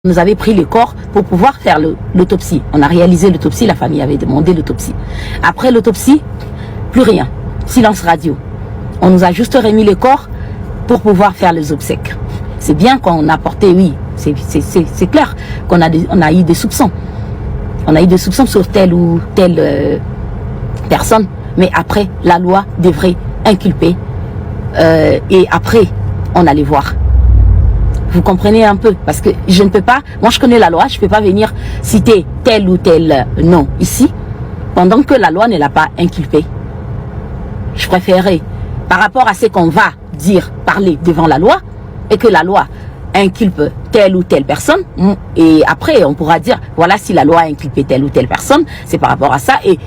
nous avait pris le corps pour pouvoir faire l'autopsie. On a réalisé l'autopsie, la famille avait demandé l'autopsie. Après l'autopsie, plus rien. Silence radio. On nous a juste remis le corps pour pouvoir faire les obsèques. C'est bien qu'on a porté, oui, c'est clair qu'on a eu des soupçons. On a eu des soupçons sur telle ou telle personne, mais après, la loi devrait inculper. Et après, on allait voir. Vous comprenez un peu, parce que je ne peux pas, moi je connais la loi, je ne peux pas venir citer tel ou tel nom ici, pendant que la loi ne l'a pas inculpé. Je préférerais, par rapport à ce qu'on va dire, parler devant la loi, et que la loi inculpe telle ou telle personne, et après on pourra dire, voilà, si la loi a inculpé telle ou telle personne, c'est par rapport à ça, et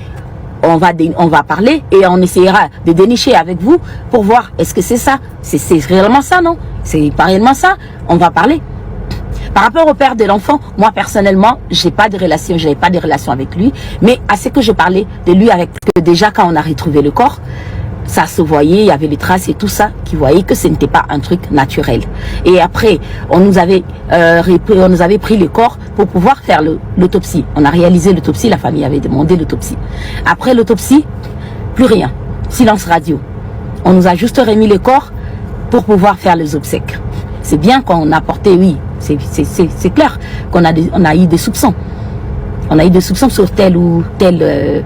on va parler, et on essaiera de dénicher avec vous, pour voir, est-ce que c'est ça, c'est réellement ça, non? C'est pas réellement ça, on va parler. Par rapport au père de l'enfant, moi personnellement, je n'avais pas de relation avec lui, mais à ce que je parlais de lui, avec que déjà quand on a retrouvé le corps, ça se voyait, il y avait les traces et tout ça, qui voyaient que ce n'était pas un truc naturel. Et après, on nous avait pris le corps pour pouvoir faire l'autopsie. On a réalisé l'autopsie, la famille avait demandé l'autopsie. Après l'autopsie, plus rien. Silence radio. On nous a juste remis le corps pour pouvoir faire les obsèques. C'est bien qu'on a porté, oui, c'est clair qu'on a eu des soupçons. On a eu des soupçons sur telle ou telle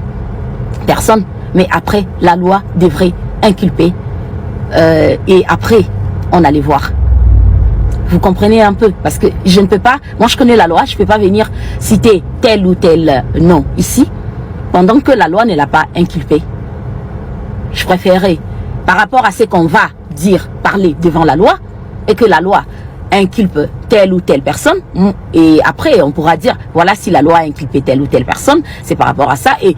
personne, mais après, la loi devrait inculper. Et après, on allait voir. Vous comprenez un peu, parce que je ne peux pas, moi je connais la loi, je ne peux pas venir citer tel ou tel nom ici, pendant que la loi ne l'a pas inculpé. Je préférerais, par rapport à ce qu'on va dire, parler devant la loi, et que la loi inculpe telle ou telle personne, et après on pourra dire, voilà, si la loi a inculpé telle ou telle personne, c'est par rapport à ça, et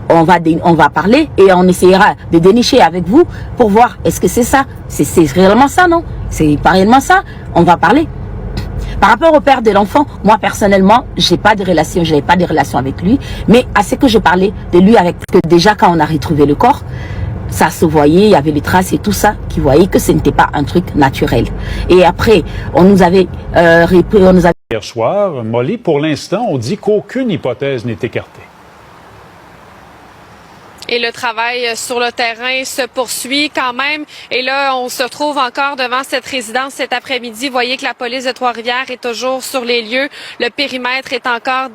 on va parler, et on essaiera de dénicher avec vous, pour voir, est-ce que c'est ça, c'est réellement ça, non? C'est pas réellement ça, on va parler. Par rapport au père de l'enfant, moi personnellement, je n'avais pas de relation avec lui, mais à ce que je parlais de lui, avec que déjà quand on a retrouvé le corps, ça se voyait, il y avait les traces et tout ça, qui voyaient que ce n'était pas un truc naturel. Et après, on nous avait... Hier soir, Molly, pour l'instant, on dit qu'aucune hypothèse n'est écartée. Et le travail sur le terrain se poursuit quand même. Et là, on se retrouve encore devant cette résidence cet après-midi. Vous voyez que la police de Trois-Rivières est toujours sur les lieux. Le périmètre est encore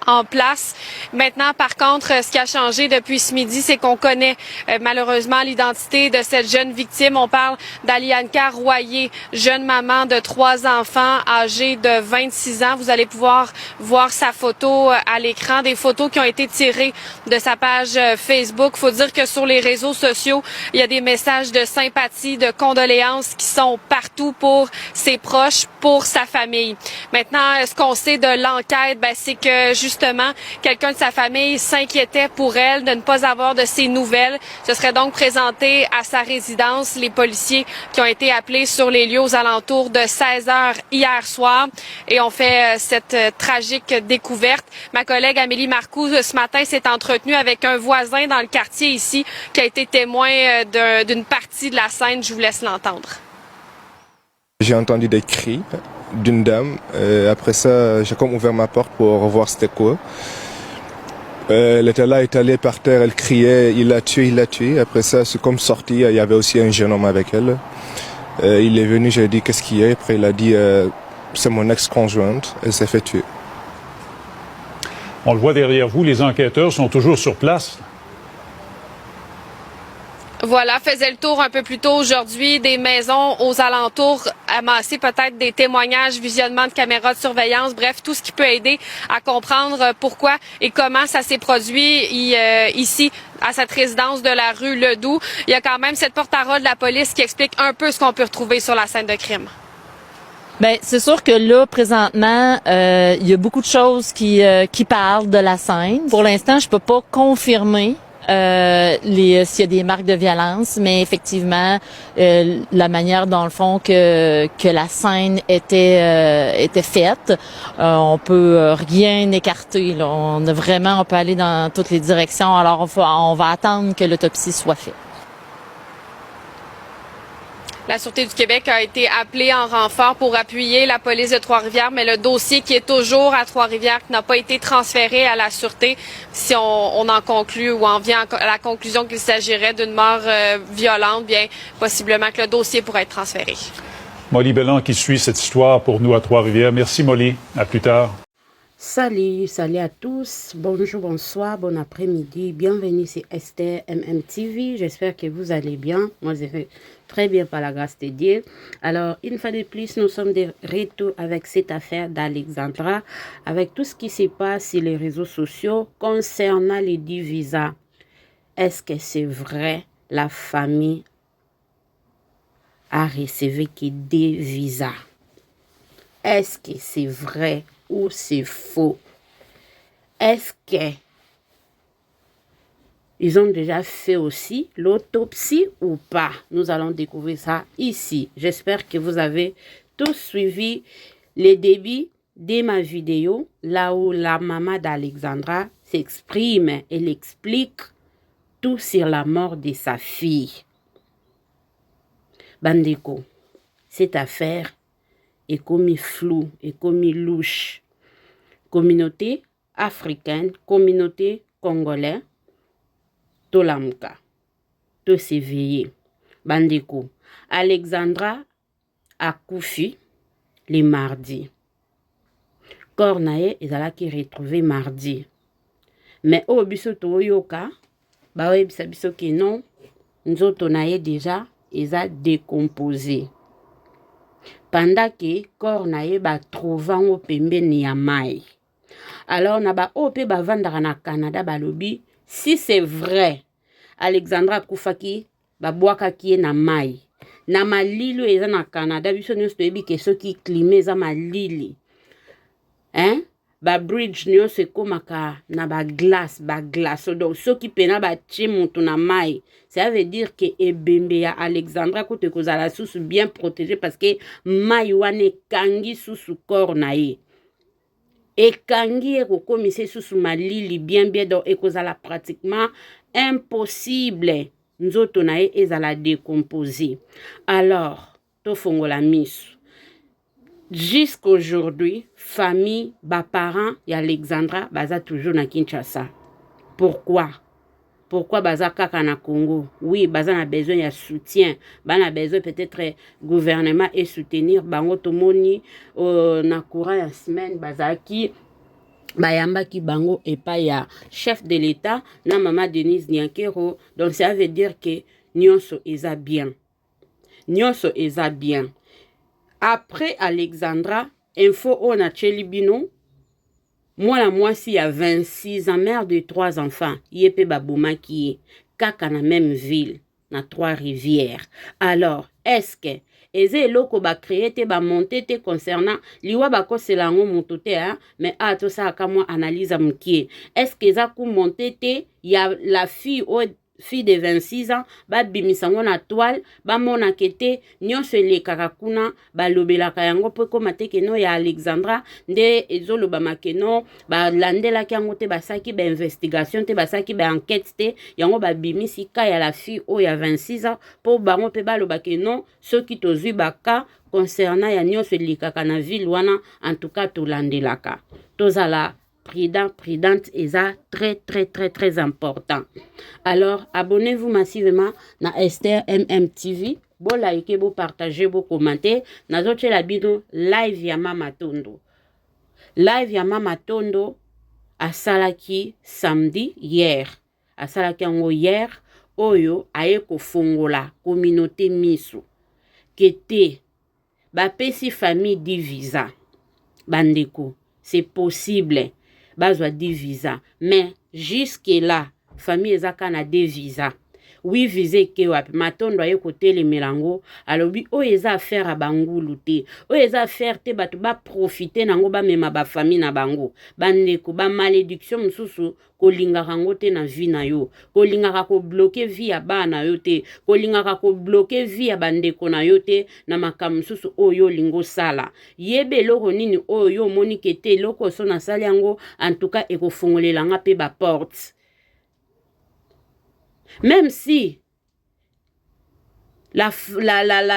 en place. Maintenant, par contre, ce qui a changé depuis ce midi, c'est qu'on connaît malheureusement l'identité de cette jeune victime. On parle d'Alianka Royer, jeune maman de 3 enfants, âgée de 26 ans. Vous allez pouvoir voir sa photo à l'écran, des photos qui ont été tirées de sa page Facebook. Faut dire que sur les réseaux sociaux, il y a des messages de sympathie, de condoléances qui sont partout pour ses proches, pour sa famille. Maintenant, ce qu'on sait de l'enquête, c'est que justement, quelqu'un de sa famille s'inquiétait pour elle de ne pas avoir de ses nouvelles. Ce serait donc présenté à sa résidence. Les policiers qui ont été appelés sur les lieux aux alentours de 16h hier soir et ont fait cette tragique découverte. Ma collègue Amélie Marcoux, ce matin, s'est entretenue avec un voisin dans le quartier ici qui a été témoin d'une partie de la scène. Je vous laisse l'entendre. J'ai entendu des cris d'une dame. Après ça, j'ai comme ouvert ma porte pour revoir c'était quoi. Elle était là, étalée par terre, elle criait, il l'a tué, il l'a tué. Après ça, c'est comme sorti, il y avait aussi un jeune homme avec elle. Il est venu, j'ai dit qu'est-ce qu'il y a. Après il a dit c'est mon ex-conjointe, elle s'est fait tuer. On le voit derrière vous, les enquêteurs sont toujours sur place. Voilà, faisait le tour un peu plus tôt aujourd'hui des maisons aux alentours, amasser peut-être des témoignages, visionnement de caméras de surveillance, bref, tout ce qui peut aider à comprendre pourquoi et comment ça s'est produit ici à cette résidence de la rue Ledoux. Il y a quand même cette porte-parole de la police qui explique un peu ce qu'on peut retrouver sur la scène de crime. Ben c'est sûr que là présentement il y a beaucoup de choses qui parlent de la scène. Pour l'instant, je peux pas confirmer s'il y a des marques de violence, mais effectivement la manière dans le fond que la scène était faite, on peut rien écarter là. On peut aller dans toutes les directions. Alors on va attendre que l'autopsie soit faite. La Sûreté du Québec a été appelée en renfort pour appuyer la police de Trois-Rivières, mais le dossier qui est toujours à Trois-Rivières, qui n'a pas été transféré à la Sûreté, si on en conclut ou en vient à la conclusion qu'il s'agirait d'une mort violente, bien possiblement que le dossier pourrait être transféré. Molly Belland qui suit cette histoire pour nous à Trois-Rivières. Merci Molly, à plus tard. Salut à tous, bonjour, bonsoir, bon après-midi, bienvenue sur Esther MMTV, j'espère que vous allez bien, moi je vais très bien par la grâce de Dieu. Alors une fois de plus, nous sommes de retour avec cette affaire d'Alexandra, avec tout ce qui se passe sur les réseaux sociaux concernant les 10 visas. Est-ce que c'est vrai, la famille a reçu que 2 visas? Est-ce que c'est vrai ou c'est faux? Est-ce que ils ont déjà fait aussi l'autopsie ou pas? Nous allons découvrir ça ici. J'espère que vous avez tous suivi les débuts de ma vidéo, là où la maman d'Alexandra s'exprime. Elle explique tout sur la mort de sa fille. Bandeko, cette affaire est comme flou, et comme louche. Communauté africaine, communauté congolaise, Tolamuka, to s'éveiller. Bandeko, Alexandra a couché le mardi. Cornae ezalaki retrouvé mardi. Mais au biso toyoka, ba webisa biso ke non, nzoto naye déjà eza décomposé. Pendant que corps naye ba trouvant au pembeni ya mai. Alors na ba ope ba vandara na Canada ba lobi, si c'est vrai, Alexandra Koufaki ba boakaki na mai. Na malili eza na Canada biso nyonso toyebi ke soki climat eza malili. Hein? Ba bridge nyonso ekomaka na ba glace. Donc soki pena ba tie mutu na mai, ça veut dire que ebembe ya Alexandra kote kozala susu bien protégé parce que mai wane kangi susu corps na ye. Ekangi ekokomisa susu malili bien donc ekozala pratiquement impossible nzoto na ye ezala décomposé. Alors tofongola misu. Jusqu'aujourd'hui, famille, parents et Alexandra baza toujours na Kinshasa. Pourquoi? Pourquoi baza kaka na Congo? Oui, baza na besoin de soutien. Bana besoin peut-être gouvernement et soutenir bango tomoni na courant ya semaine baza ki bayamba ki bango et pas ya chef de l'État na maman Denise Nyankero. Donc ça veut dire que nyonso eza bien. Nyonso eza bien. Après Alexandra, info on a Chelibino, moi la moisi a 26 ans, mère de 3 enfants, yepe babouma qui est kaka na même ville, na Trois-Rivières. Alors, est-ce que eze loko ba créé te ba monté te concernant liwa ba ko selango mutote hein, mais a to ça ka moi analyse mkie. Est-ce que za ku monté te ya la fille de 26 ans, ba bimisango na toile, ba mona kete, nyonso elekaka kuna, ba lobelaka yango po komate keno ya Alexandra, nde ezolo ba makeno, ba landela kiango te basaki ba investigation te basaki ba enquête te, yango ba bimisi ka ya la fille o ya 26 ans, po bango pe ba lobake non, ceux qui tozui baka concernant ya nyonso elekaka na ville wana, en tout cas to landelaka. Tozala prudente et ça très important. Alors abonnez-vous massivement na Esther MMTV, bo like, bo partager, bo commenter. Nazoche la bino live ya Mama Tondo. Live ya Mama Tondo asalaki samedi hier. Asalaki yango hier oyo aye kofongola communauté miso. Kete ba pesi famille di visa. Bandeko, c'est possible. Bazwa 10 visas. Mais jusque là, famille ezaka na 2 visas. Oui, visé ke wapi. Matondo aye kote le melango. Alobi, o eza affaire a bangulu te. O eza affaire te batu ba profiter nango ba mema ba famille na bango. Bandeko, ba malédiction msusu kolinga rango te na vie na yo. Kolinga ko bloquer vie ya ba na yo te. Kolinga ko bloquer vie ya bandeko na yo te na makam msusu oyo lingo sala. Yebe loko nini oyo monike te loko so na sali yango en tout cas eko fongolela nga pe ba porte. Même si La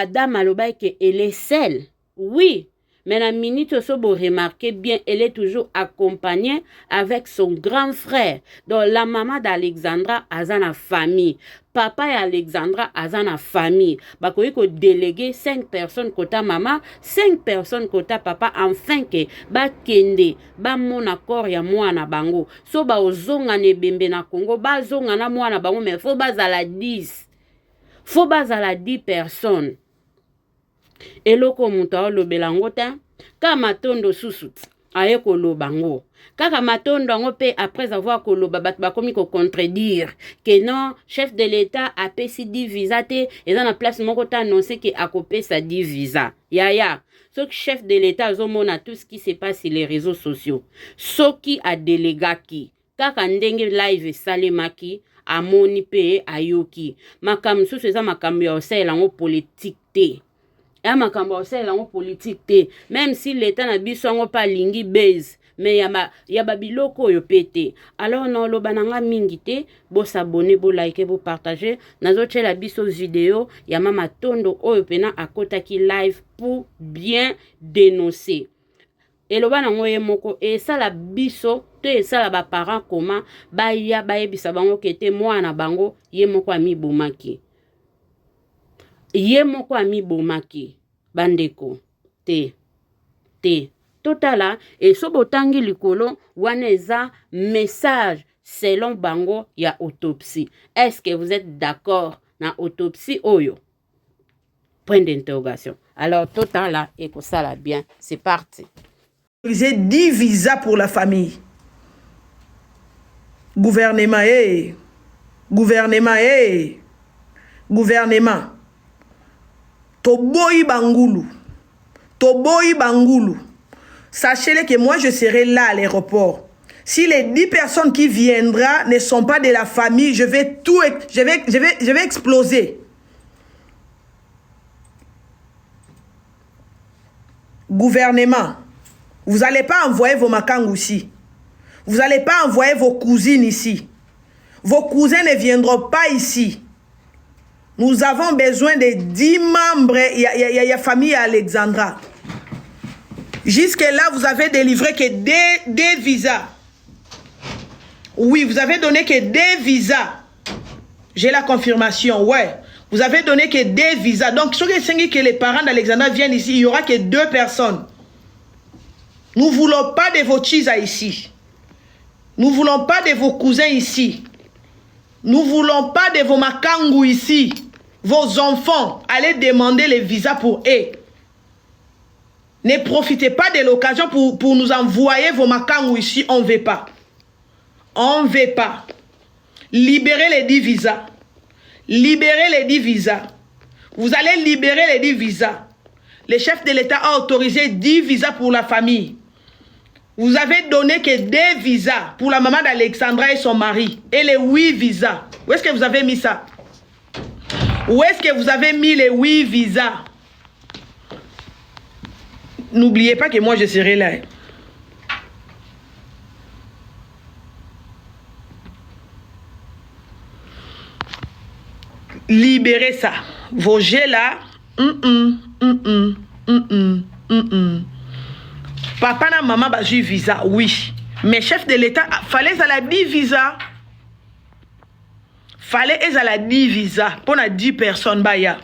dame aloba que elle est seule. Oui. Mais la minute aussi, vous remarquez bien, elle est toujours accompagnée avec son grand frère. Donc, la maman d'Alexandra a sa famille. Papa et Alexandra a sa famille. Bah, il faut déléguer 5 personnes côté maman, 5 personnes côté papa, afin que, bah, kende, bah, mon accord ya mwana bango. So, bah, ozonga ne bembe na Congo, bah, zonga na mwana bango, mais faut bah, à la 10. Faut bah, à la 10 personnes. Eloko muta olobela ngo ta ka matondo susut aye koloba ngo kaka matondo ngo pe après avoir koloba bat bakomi ko contredire que non chef de l'état a pesi 10 visa te et dans la place moko ta annoncé que a copé sa 10 visa ya ce chef de l'état azomona tout ce qui se passe sur les réseaux sociaux soki a délégaki kaka ndenge live salemaki amoni pe ayoki makam susu eza makam ya osela ngo politique te. Ya makambo osela ngo politique te même si l'état na biso ngo pa lingi base mais ya ba biloko yo pété alors non lo bananga mingi te bo s'abonner bo liker bo partager nazo tchela biso vidéo ya mama tondo oyo pena akota ki live pour bien dénoncer et lo banango ye moko et ça la biso te ça la ba parents comment ba ya ba yebisa bango kete mwana bango ye moko ami bomaki Ye moko ami bomaki bandeko te totala et so botangi likolo waneza message selon bango ya autopsie. Est-ce que vous êtes d'accord na autopsie oyo? Point d'interrogation. Alors totala et que ça la bien, c'est parti. J'ai 10 visas pour la famille. Gouvernement Toboyi Bangoulou. Sachez-le que moi je serai là à l'aéroport. Si les 10 personnes qui viendront ne sont pas de la famille, je vais exploser. Gouvernement, vous n'allez pas envoyer vos makangou ici. Vous n'allez pas envoyer vos cousines ici. Vos cousins ne viendront pas ici. Nous avons besoin de 10 membres. Il y a famille Alexandra. Jusque-là, vous avez délivré que des visas. Oui, vous avez donné que des visas. J'ai la confirmation, ouais. Vous avez donné que des visas. Donc, ce que les parents d'Alexandra viennent ici, il n'y aura que 2 personnes. Nous ne voulons pas de vos chisa ici. Nous ne voulons pas de vos cousins ici. Nous ne voulons pas de vos makangou ici. Vos enfants, allez demander les visas pour eux. Ne profitez pas de l'occasion pour nous envoyer vos makangou ici. On ne veut pas. On ne veut pas. Libérez les 10 visas. Libérez les 10 visas. Vous allez libérer les 10 visas. Le chef de l'État a autorisé 10 visas pour la famille. Vous avez donné que 2 visas pour la maman d'Alexandra et son mari. Et les 8 visas. Où est-ce que vous avez mis ça? Où est-ce que vous avez mis les 8 visas? N'oubliez pas que moi je serai là. Libérez ça. Vos jets là. Papa na maman bazu visa, oui. Mais chef de l'État, fallait à la 10 visa. Fallait à la 10 visa. Pour na 10 personnes baya.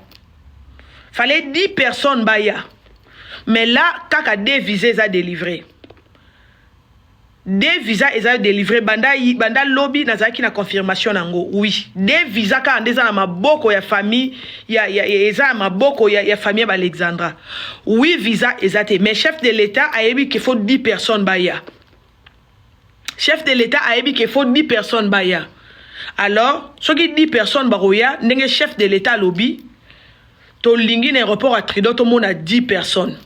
Fallait 10 personnes baya. Mais là, kaka 2 visas à délivrer. 2 visas à délivrer. Banda lobby nazaki na confirmation nango. Oui. 2 visas ka andeza na maboko ya famille. Ya maboko ya famille Alexandra. 8 visas ezate. Mais chef de l'État a dit qu'il faut 10 personnes baya. Chef de l'État a dit qu'il faut 10 personnes baya. Alors, ce qui 10 personnes baroya, n'est chef de l'État lobby. To lingi l'aéroport à Trido, tout le monde a 10 personnes.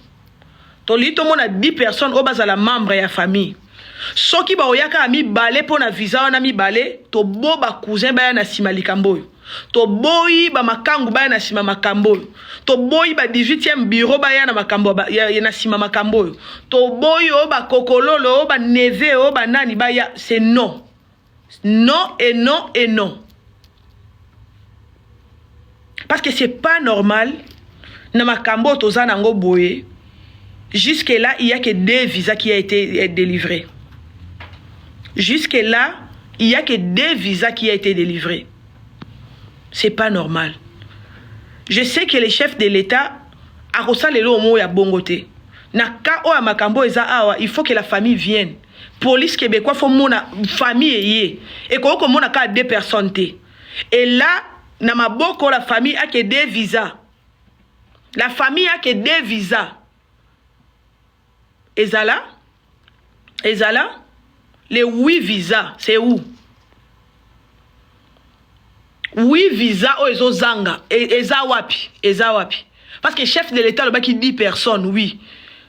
To li tout le monde a 10 personnes au bas à la membre et la famille. Ce qui baroya ka mi balé pour na visa on a mi balé, to bo ba cousin ba na sima likambo. To boyi ba makangu ba na sima makambo. To boyi ba 18e bureau ba ya na makambo ya na sima makambo. To boyi o ba kokololo o ba neve o ba nani ba ya, c'est non. Non et non et non. Parce que c'est pas normal. Namakambo toza nango boye. Jusque là, il y a que 2 visas qui a été délivrés. Jusque là, il y a que 2 visas qui a été délivrés. C'est pas normal. Je sais que les chefs de l'État a reçu le lomo ya bongote. Na ka o amakambo eza awa, il faut que la famille vienne. Police québécois faut mona famille yé. Et ko mona ka 2 personnes té. Et là, na maboko la famille a que 2 visas. La famille a que 2 visas. Ezala, les 8 visas, c'est où? 8 visas au ezo zanga, ezawapi. Parce que chef de l'État, le qui dit personne, oui.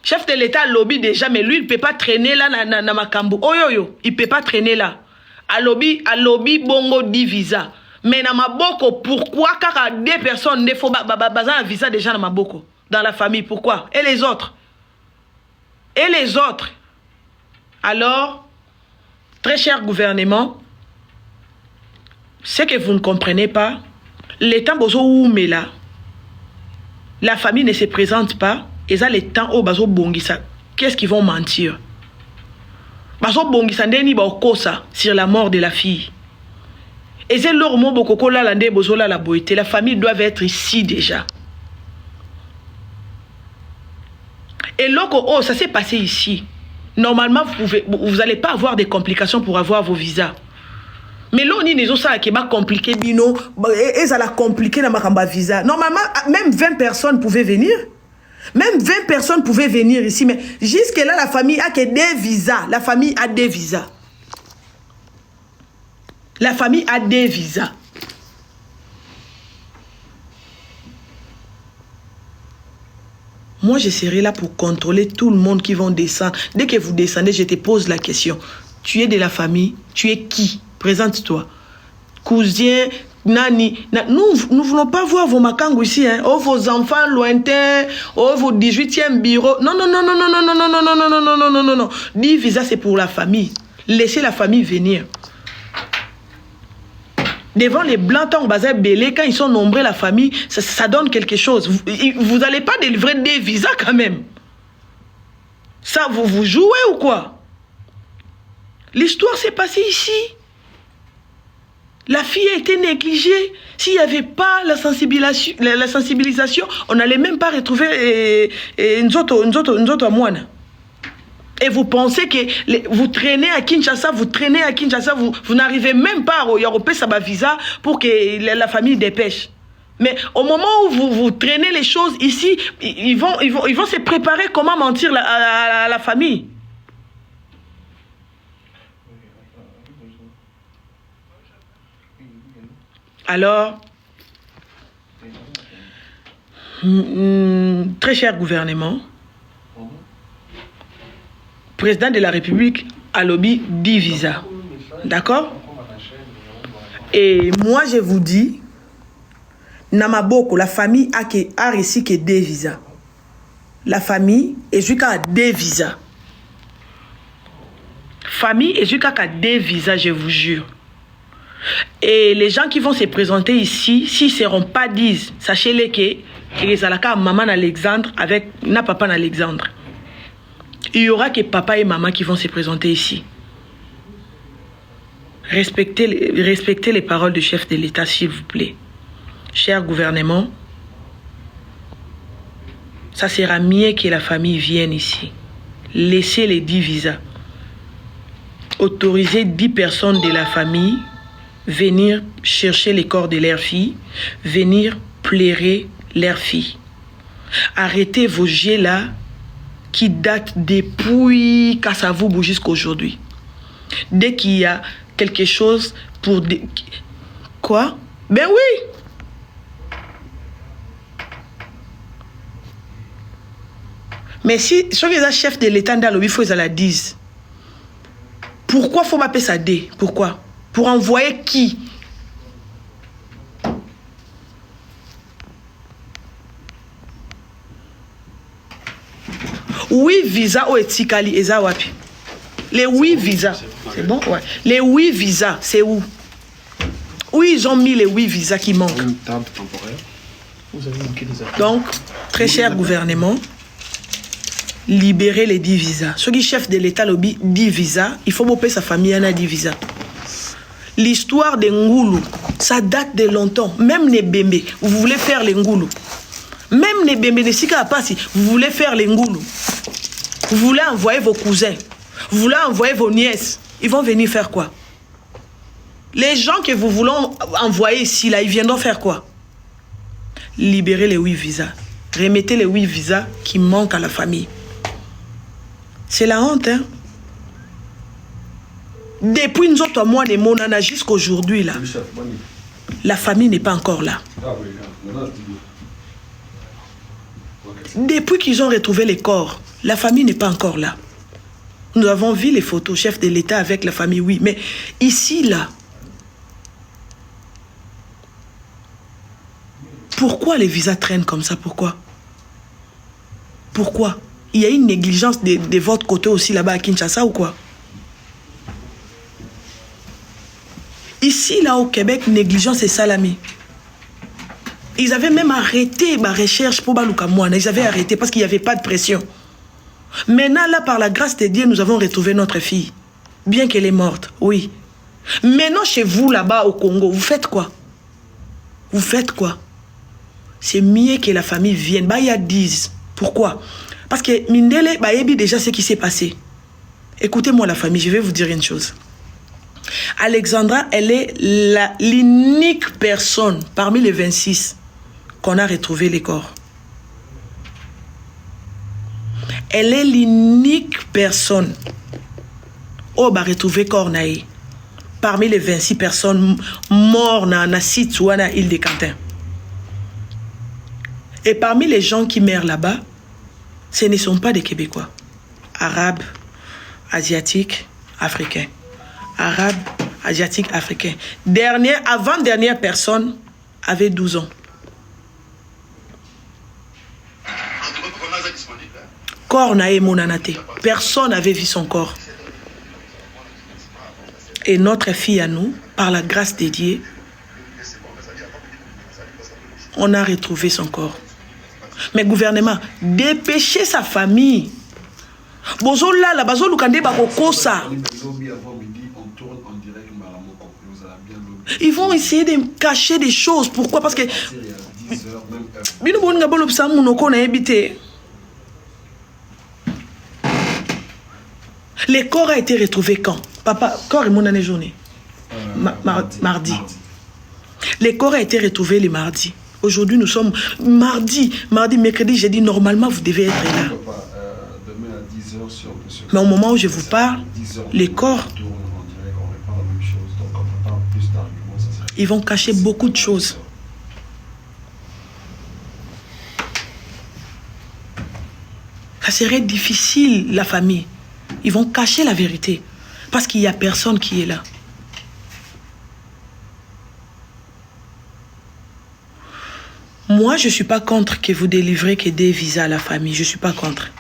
Chef de l'État lobby déjà, mais lui, il ne peut pas traîner là na makambo. Oh yo yo, il ne peut pas traîner là. A lobby bongo 10 visas. Mais na maboko, pourquoi car 2 personnes ne faut bazan un visa déjà na maboko dans la famille? Pourquoi? Et les autres? Alors, très cher gouvernement, ce que vous ne comprenez pas, l'État bozo oume là, la famille ne se présente pas, et ça l'État au bazo bongisa, qu'est-ce qu'ils vont mentir? Bazo bongisa ndeni ba okosa sur la mort de la fille. Et c'est leur mot bokoko la lande bozo la boité, la famille doit être ici déjà. Et loco, oh, ça s'est passé ici. Normalement, vous n'allez pas avoir des complications pour avoir vos visas. Mais là, on dit que ça qui va compliquer, bino, et ça l'a compliqué dans ma visa. Normalement, même 20 personnes pouvaient venir. Même 20 personnes pouvaient venir ici. Mais jusque là, la famille a que 2 visas. La famille a 2 visas. La famille a 2 visas. Moi, je serai là pour contrôler tout le monde qui va descendre. Dès que vous descendez, je te pose la question. Tu es de la famille? Tu es qui? Présente-toi. Cousin, nani. Nous ne voulons pas voir vos makangos ici. Hein. Oh, vos enfants lointains. Oh, vos 18e bureaux. Non. 10 visas, c'est pour la famille. Laissez la famille venir. Devant les blancs, tant bazar belé, quand ils sont nombreux, la famille, ça donne quelque chose. Vous n'allez pas délivrer des visas quand même. Ça, vous jouez ou quoi? L'histoire s'est passée ici. La fille a été négligée. S'il n'y avait pas la sensibilisation, on n'allait même pas retrouver une autre moine. Et vous pensez que vous traînez à Kinshasa, vous n'arrivez même pas à Européen Saba visa pour que la famille dépêche. Mais au moment où vous traînez les choses ici, ils vont se préparer comment mentir à la famille. Alors, très cher gouvernement, président de la République a lobby 10 visas. D'accord? Et moi, je vous dis, Namaboko, la famille a reçu que 2 visas. La famille est jusqu'à 2 visas. Famille est jusqu'à 2 visas, je vous jure. Et les gens qui vont se présenter ici, s'ils ne seront pas 10, sachez-les que les alaka maman Alexandre avec na papa Alexandre. Il y aura que papa et maman qui vont se présenter ici. Respectez les paroles du chef de l'État, s'il vous plaît. Cher gouvernement, ça sera mieux que la famille vienne ici. Laissez les 10 visas. Autorisez 10 personnes de la famille venir chercher les corps de leurs filles, venir pleurer leurs filles. Arrêtez vos jets là qui datent depuis Kassavoubou jusqu'à aujourd'hui. Dès qu'il y a quelque chose pour... Quoi? Ben oui! Mais si les chefs de l'État dans le faut ils la disent. Pourquoi faut m'appeler ça D? Pourquoi? Pour envoyer qui? Oui, visa au etikali eza wapi? Les 8 visas. C'est bon? Ouais. Les 8 visas, c'est où? Où ils ont mis les 8 visas qui manquent? Une table temporaire. Vous avez manqué des affaires. Donc, très cher gouvernement, libérer les 10 visas. Ceux qui chef de l'État lobby 10 visas, il faut payer sa famille à 10 visas. L'histoire des Ngoulou, ça date de longtemps. Même les Bembe, vous voulez faire les Ngoulou. Même les Bembe de Sika Apasi, vous voulez faire les Ngoulou. Vous voulez envoyer vos cousins. Vous voulez envoyer vos nièces. Ils vont venir faire quoi? Les gens que vous voulez envoyer ici, là, ils viendront faire quoi? Libérer les 8 visas. Remettez les 8 visas qui manquent à la famille. C'est la honte, hein? Depuis nous autres mois de Monana jusqu'aujourd'hui, là, la famille n'est pas encore là. Depuis qu'ils ont retrouvé les corps, la famille n'est pas encore là. Nous avons vu les photos, chef de l'État avec la famille, oui. Mais ici, là, pourquoi les visas traînent comme ça? Pourquoi? Pourquoi? Il y a une négligence de votre côté aussi là-bas à Kinshasa ou quoi? Ici, là, au Québec, négligence et salami. Ils avaient même arrêté ma recherche pour Balouka Mouana. Ils avaient arrêté parce qu'il n'y avait pas de pression. Maintenant, là, par la grâce de Dieu, nous avons retrouvé notre fille. Bien qu'elle est morte, oui. Maintenant, chez vous, là-bas, au Congo, vous faites quoi? Vous faites quoi? C'est mieux que la famille vienne. Bah, il y a 10. Pourquoi? Parce que Mindele, bah, il y a déjà ce qui s'est passé. Écoutez-moi, la famille, je vais vous dire une chose. Alexandra, elle est l'unique personne parmi les 26 qu'on a retrouvé les corps. Elle est l'unique personne où on a retrouvé corps naï parmi les 26 personnes mortes dans la site ou à l'île de Quentin. Et parmi les gens qui meurent là-bas, ce ne sont pas des Québécois. Arabes, Asiatiques, Africains. Arabes, Asiatiques, Africains. Avant-dernière personne avait 12 ans. Corps naé monanate. Personne n'avait vu son corps. Et notre fille à nous, par la grâce de Dieu, on a retrouvé son corps. Mais gouvernement, dépêchez sa famille. Bozola la bazo lukande bakokosa. Ils vont essayer de cacher des choses. Pourquoi? Parce que les corps a été retrouvé quand? Papa, corps est mon année journée. Mardi. Les corps a été retrouvés le mardi. Aujourd'hui, nous sommes mardi, mercredi, jeudi. Normalement, vous devez être là. Mais au moment où je vous parle, les corps, ils vont cacher beaucoup de choses. Ça serait difficile, la famille. Ils vont cacher la vérité. Parce qu'il n'y a personne qui est là. Moi, je ne suis pas contre que vous délivrez que des visas à la famille. Je ne suis pas contre.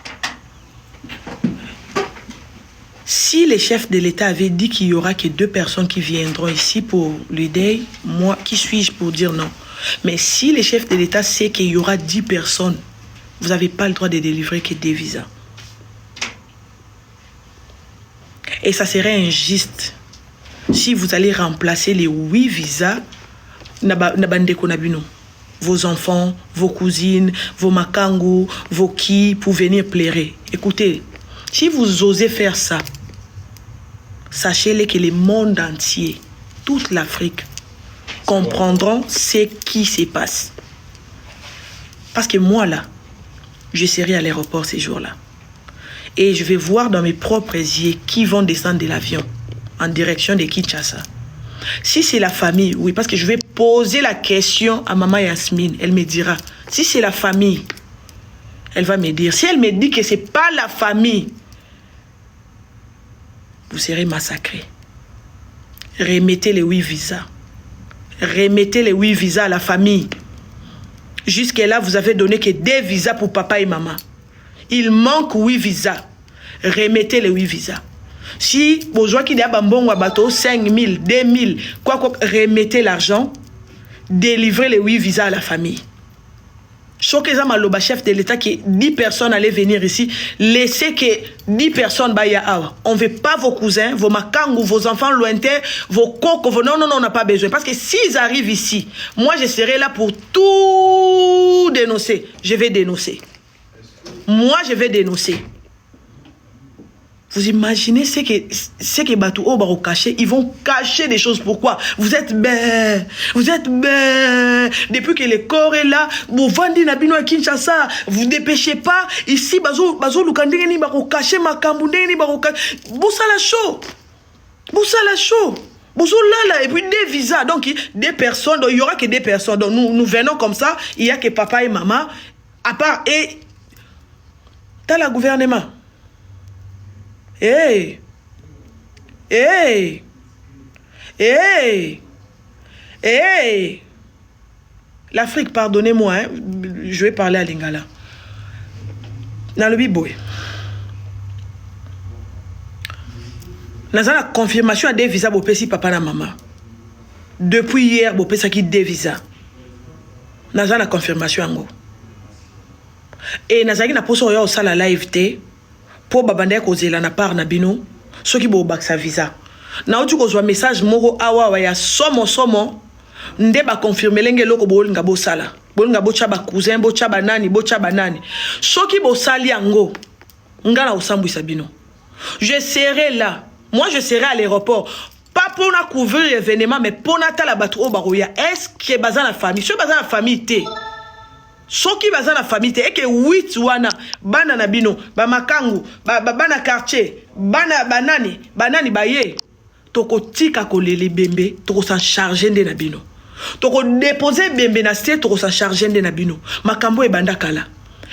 Si les chefs de l'État avaient dit qu'il n'y aura que 2 personnes qui viendront ici pour le deuil, moi, qui suis-je pour dire non? Mais si les chefs de l'État savent qu'il y aura 10 personnes, vous n'avez pas le droit de délivrer que des visas. Et ça serait injuste si vous allez remplacer les 8 visas, vos enfants, vos cousines, vos makangou, vos qui, pour venir plairer. Écoutez, si vous osez faire ça, sachez-le que le monde entier, toute l'Afrique, comprendront ce qui se passe. Parce que moi, là, je serai à l'aéroport ces jours-là. Et je vais voir dans mes propres yeux qui vont descendre de l'avion en direction de Kinshasa. Si c'est la famille, oui, parce que je vais poser la question à maman Yasmine, elle me dira. Si c'est la famille, elle va me dire. Si elle me dit que ce n'est pas la famille, vous serez massacrés. Remettez les 8 visas. Remettez les 8 visas à la famille. Jusque-là, vous avez donné que 2 visas pour papa et maman. Il manque 8 visas. Remettez les 8 visas. Si besoin qu'il y a bambon ou bateau 5 000, 2 000, quoi, remettez l'argent. Délivrez les 8 visas à la famille. Choquez Maloba, chef de l'État, que 10 personnes allaient venir ici. Laissez que 10 personnes baya awa. On ne veut pas vos cousins, vos makangou, vos enfants lointains, vos cocos. Non, non, non, on n'a pas besoin. Parce que s'ils arrivent ici, moi, je serai là pour tout dénoncer. Je vais dénoncer. Moi, je vais dénoncer. Vous imaginez ce que Batou Oba caché, ils vont cacher des choses. Pourquoi? Vous êtes bête. Vous êtes bête. Depuis que le corps est là, vous vendez Nabino à Kinshasa, vous dépêchez pas. Ici, Bazo Lukandé ni baro caché, Makambundé ni baro caché. Boussa la chaud. Boussa la chaud. Boussa là, et puis des visas. Donc, des personnes, donc, il y aura que des personnes. Donc, nous venons comme ça, il y a que papa et maman. À part, et, t'as le gouvernement. Hey! Hey! Hey! Hey! L'Afrique, pardonnez-moi, hein, je vais parler à Lingala. Dans le Biboy. Nous avons la confirmation à des visas pour si papa et maman. Depuis hier, pour ça qui des visas. Nous avons la confirmation en gros. Et nous avons la position au salle live té. Pour babande kozela na part na bino soki bo baksa visa na otu kozwa message moko awa ya somo nde ba confirmer lenge loko bolinga bo sala bolinga bo cha ba cousin bo cha banani soki bo sali yango ngala osambwisa bino. Je serai là, moi je serai à l'aéroport, pas pour na couvrir l'événement mais pour na tala batu o baroya. Est-ce que baza la famille, ce baza la famille té soki baza na famille et que 8 wana bana na bino ba makangu bana quartier bana banani baye toko tika kolele bembe toko s'en charger nde na bino toko déposer bembe na site toko s'en charger nde na bino makambo e banda kala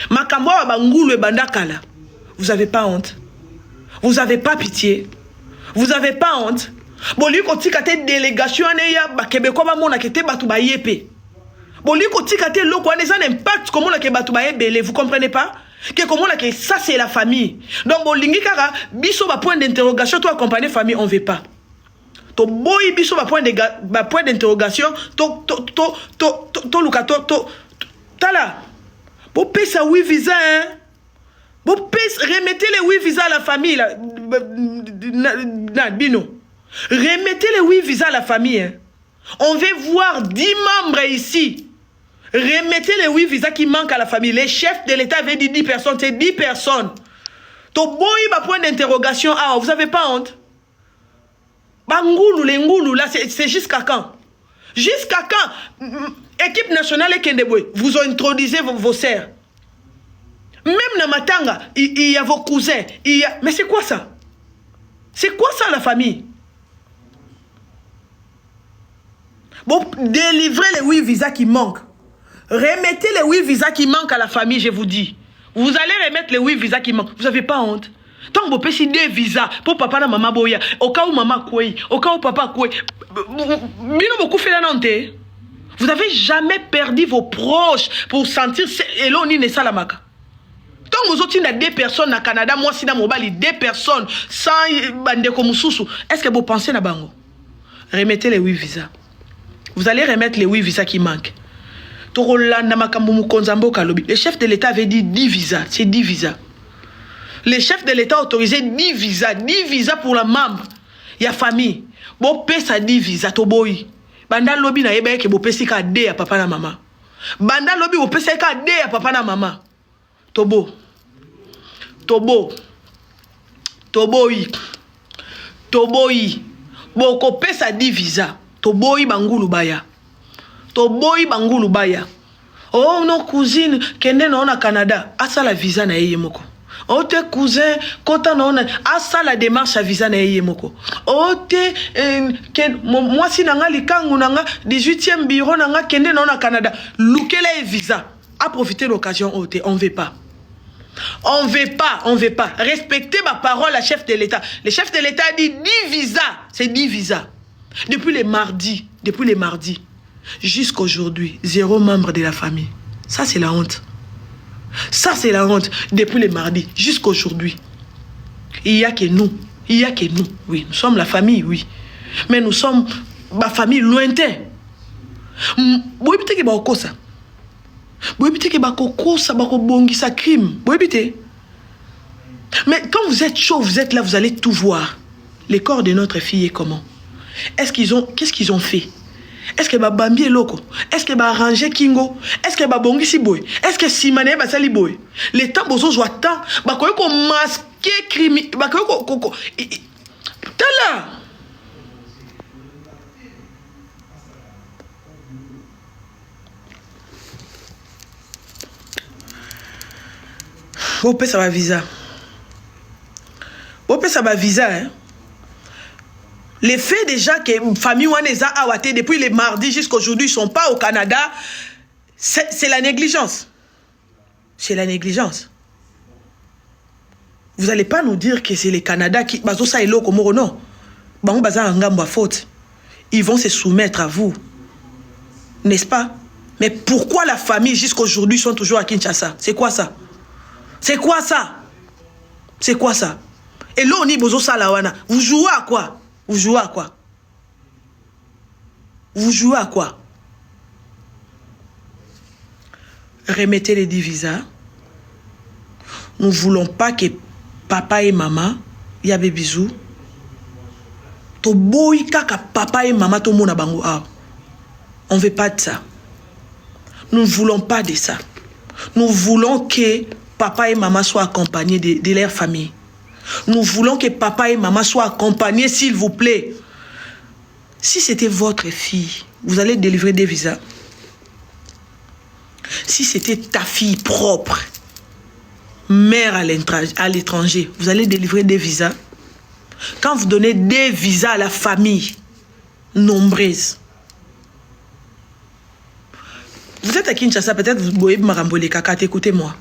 makambo ba ngulu e banda kala. Vous avez pas honte? Vous avez pas pitié? Vous avez pas honte? Boli ko tika te délégation ne ya ba Québécois ba mona kete batu ba yepe. Vous comprenez pas? Que comment là que ça c'est la famille. Donc bolingi kara biso ba point d'interrogation toi accompagner famille on veut pas. To boy biso ba point d'interrogation to lukato tala. Bo pesa 8 visa hein. Bo pesa remettez les 8 visas à la famille là. Bino. Remettez les 8 visas à la famille hein. On veut voir 10 membres ici. Remettez les 8 visas qui manquent à la famille. Les chefs de l'État avaient dit 10 personnes. C'est 10 personnes. To boy ba point d'interrogation. Ah, vous avez pas honte? Bangoulou, les ngoulou, là, c'est jusqu'à quand? Jusqu'à quand? Équipe nationale et Kendeboy, vous introduisez vos sœurs. Même dans Matanga, il y a vos cousins. Mais c'est quoi ça? C'est quoi ça la famille? Bon, délivrez les 8 visas qui manquent. Remettez les 8 visas qui manquent à la famille, je vous dis. Vous allez remettre les 8 visas qui manquent. Vous n'avez pas honte? Tant que vous payez des visas pour papa et maman boya, au cas où maman koué, au cas où papa koué, vous n'avez jamais perdu vos proches pour sentir Eloni ne salamaka. Tant que vous avez des personnes au Canada, moi si dans mon bali, 2 personnes sans bande comme Soussou, est-ce que vous pensez à Bango? Remettez les 8 visas. Vous allez remettre les 8 visas qui manquent. Le chef de l'État avait dit 10 visas. C'est 10 visas. Le chef de l'État a autorisé 10 visas. 10 visas pour la membre. Il y a famille. Bon, pesa 10 visas. Toboy. Banda lobby na yeba ke bo pesi ka de ya papa na maman. Banda lobby bo pesi ka de ya papa na maman. Tobo. Toboy. Boko pesa 10 visas. Toboy bangulu baya. Toboy bangulu baya. Oh non cousine kende na ona Canada asa la visa na yeye moko. Oh te cousin kota na ona asa la démarche à visa na yeye moko. Oh te moi si nanga likangu nanga 18e bureau nanga kende na ona Canada lukela e visa. A profiter l'occasion oh te on veut pas. On veut pas. Respectez ma parole à chef de l'État. Le chef de l'État a dit 10 visas. C'est 10 visas. Depuis les mardis, jusqu'aujourd'hui, 0 membre de la famille. Ça, c'est la honte. Depuis les mardis, jusqu'aujourd'hui. Il n'y a que nous. Oui, nous sommes la famille, oui. Mais nous sommes ma famille lointaine. Oui, peut-être que ça. Vous évitez que Bakoko, ça Bakobongi, ça crime. Vous évitez. Mais quand vous êtes chaud, vous êtes là, vous allez tout voir. Les corps de notre fille est comment? Qu'est-ce qu'ils ont fait? Est-ce que Bambi est loco? Est-ce que arrangé Kingo? Est-ce que Bongi si boy? Est-ce que Simane va sali boy? Les temps bozo joie tant, Bakoyoko masqué crime, Bakoyoko koko. Tala. Bopé ça va visa. Bopé ça va visa, hein? Les faits déjà que famille Waneza a waté depuis les mardis jusqu'à aujourd'hui, ils ne sont pas au Canada, c'est la négligence. C'est la négligence. Vous n'allez pas nous dire que c'est le Canada qui... Non. Ils vont se soumettre à vous. N'est-ce pas? Mais pourquoi la famille jusqu'à aujourd'hui sont toujours à Kinshasa? C'est quoi ça? C'est quoi ça? C'est quoi ça? Et là, on dit Bozo Salawana. Vous jouez à quoi? Vous jouez à quoi? Vous jouez à quoi? Remettez les 10 visas. Nous ne voulons pas que papa et maman, il y a des bisous. To boy kaka papa et maman to mona bango. On ne veut pas de ça. Nous ne voulons pas de ça. Nous voulons que papa et maman soient accompagnés de leur famille. Nous voulons que papa et maman soient accompagnés, s'il vous plaît. Si c'était votre fille, vous allez délivrer des visas. Si c'était ta fille propre, mère à l'étranger, vous allez délivrer des visas. Quand vous donnez des visas à la famille nombreuse, vous êtes à Kinshasa, peut-être vous boyez Marambole Kaka, écoutez-moi.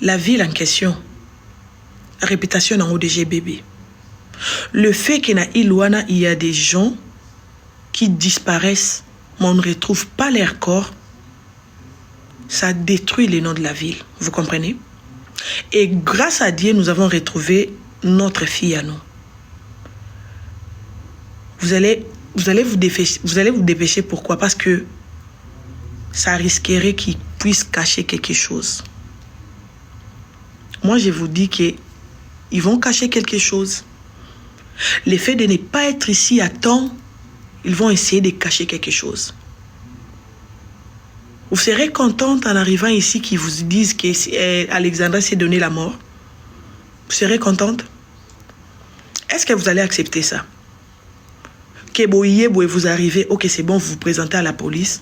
La ville en question, réputation en ODG bébé. Le fait qu'en Ilouana, il y a des gens qui disparaissent, mais on ne retrouve pas leur corps, ça détruit le nom de la ville. Vous comprenez? Et grâce à Dieu, nous avons retrouvé notre fille à nous. Vous allez vous dépêcher. Pourquoi? Parce que ça risquerait qu'ils puissent cacher quelque chose. Moi, je vous dis qu'ils vont cacher quelque chose. Le fait de ne pas être ici à temps, ils vont essayer de cacher quelque chose. Vous serez contente en arrivant ici qu'ils vous disent qu'Alexandra s'est donné la mort? Vous serez contente? Est-ce que vous allez accepter ça? Que vous arrivez, ok, c'est bon, vous vous présentez à la police,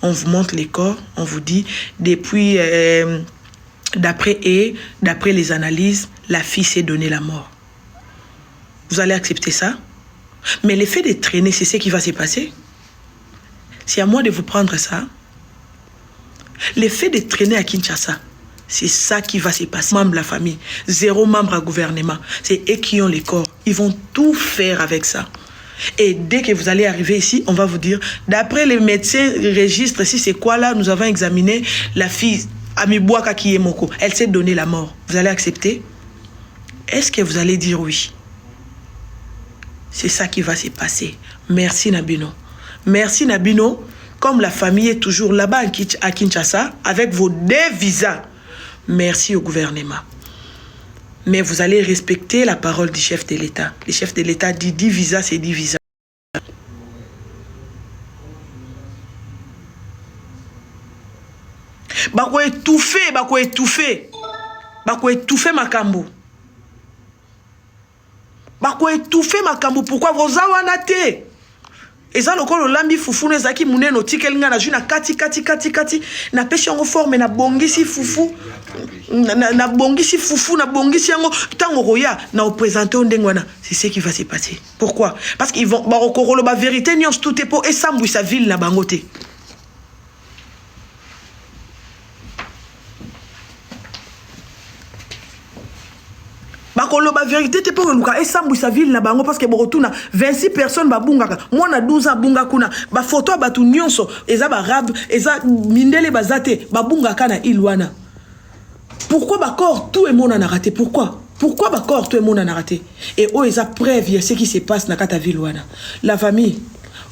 on vous montre les corps, on vous dit, depuis... D'après les analyses, la fille s'est donné la mort. Vous allez accepter ça? Mais l'effet de traîner, c'est ce qui va se passer. C'est à moi de vous prendre ça. L'effet de traîner à Kinshasa, c'est ça qui va se passer. Membre de la famille, 0 membre au gouvernement. C'est eux qui ont les corps. Ils vont tout faire avec ça. Et dès que vous allez arriver ici, on va vous dire, d'après les médecins registres, si c'est quoi là, nous avons examiné la fille. Amiboaka Kiyemoko, elle s'est donné la mort. Vous allez accepter? Est-ce que vous allez dire oui? C'est ça qui va se passer. Merci Nabino. Merci Nabino. Comme la famille est toujours là-bas à Kinshasa, avec vos 2 visas. Merci au gouvernement. Mais vous allez respecter la parole du chef de l'État. Le chef de l'État dit 10 visas, c'est 10 visas. Bako étouffé Makambo. Bako étouffé Makambo. Pourquoi vous awanate? Et ça, le lambi foufou ne zaki mouné no tikelinga na juna kati na pêche en forme na bongisi foufou na bongisi foufou na bongisi yango tango roya na représenter ondengwana. C'est ce qui va se passer. Pourquoi? Parce qu'ils vont barokoro la vérité nyons tout est pour et sambou sa ville na bangote. Bakolo ba vérité te pour luka et sambu sa ville na bango parce que borotuna 26 personnes ba bungaka moi na 12 ans bunga kuna ba photo ba tu nyonso eza ba rab eza mindele bazate ba bungaka na Ilouana. Pourquoi ba corps tout est mon a raté? Pourquoi ba corps tout est mon a raté? Et oh eza preuve ce qui se passe na kata ville wana. La famille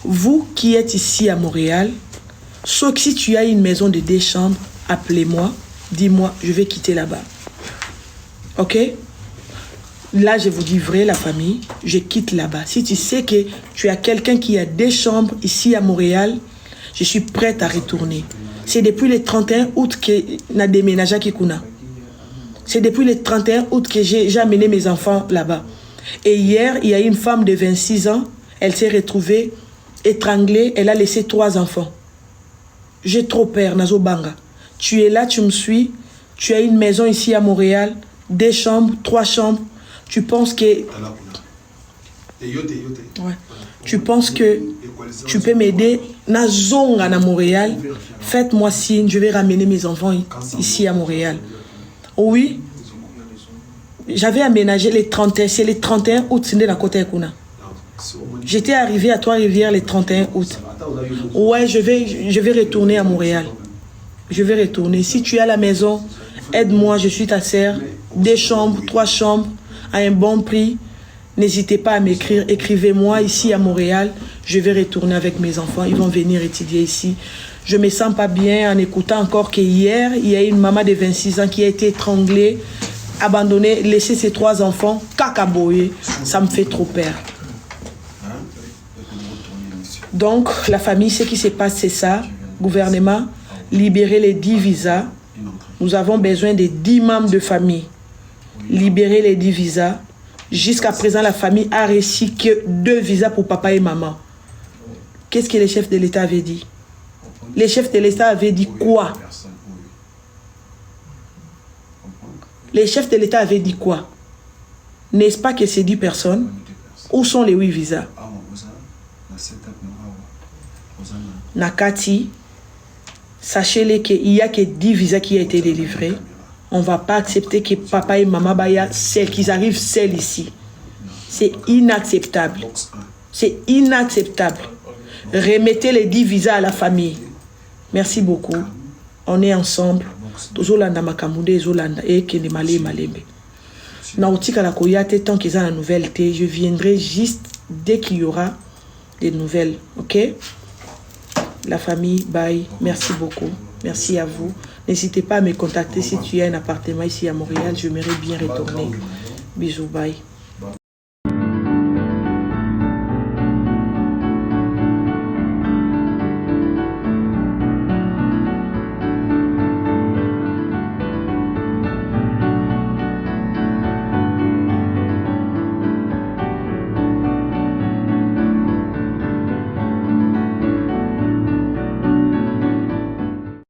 vous qui êtes ici à Montréal, sauf que si tu as une maison de 2 chambres, appelez-moi, dis-moi, je vais quitter là-bas. Ok? Là, je vous dis vrai, la famille, je quitte là-bas. Si tu sais que tu as quelqu'un qui a 2 chambres ici à Montréal, je suis prête à retourner. C'est depuis le 31 août que j'ai déménagé à Kikuna. C'est depuis le 31 août que j'ai amené mes enfants là-bas. Et hier, il y a une femme de 26 ans, elle s'est retrouvée étranglée, elle a laissé 3 enfants. J'ai trop peur, Nazo Banga. Tu es là, tu me suis, tu as une maison ici à Montréal, 2 chambres, 3 chambres. Tu penses que... Ouais. Tu penses que tu peux m'aider? Nazonga à Montréal, faites-moi signe, je vais ramener mes enfants ici à Montréal. Oui, j'avais aménagé les 31, c'est les 31 août, c'est la côte Ekuna. J'étais arrivé à Trois-Rivières les 31 août. Ouais, je vais retourner à Montréal. Je vais retourner. Si tu es à la maison, aide-moi, je suis ta sœur. 2 chambres, 3 chambres, à un bon prix. N'hésitez pas à m'écrire. Écrivez-moi ici à Montréal. Je vais retourner avec mes enfants. Ils vont venir étudier ici. Je ne me sens pas bien en écoutant encore qu'hier, il y a une maman de 26 ans qui a été étranglée, abandonnée, laissée ses 3 enfants, cacaboyés. Ça me fait trop peur. Donc, la famille, ce qui se passe, c'est ça. Gouvernement, libérer les 10 visas. Nous avons besoin de 10 membres de famille. Libérer les 10 visas. Jusqu'à présent, la famille a reçu que 2 visas pour papa et maman. Qu'est-ce que les chefs de l'État avaient dit? Les chefs de l'État avaient dit quoi? Les chefs de l'État avaient dit quoi? N'est-ce pas que c'est 10 personnes? Où sont les 8 visas? Nakati, sachez-les qu'il n'y a que 10 visas qui ont été délivrés. On ne va pas accepter que papa et maman qu'ils arrivent seuls ici. C'est inacceptable. C'est inacceptable. Remettez les 10 visas à la famille. Merci beaucoup. On est ensemble. Tozolanda makamude zolanda et kende malé malembe. Na otika la koyate tant qu'ils ont la nouvelle té, je viendrai juste dès qu'il y aura des nouvelles. OK? La famille, bye. Merci beaucoup. Merci à vous. N'hésitez pas à me contacter si tu as un appartement ici à Montréal. J'aimerais bien retourner. Bisous, bye.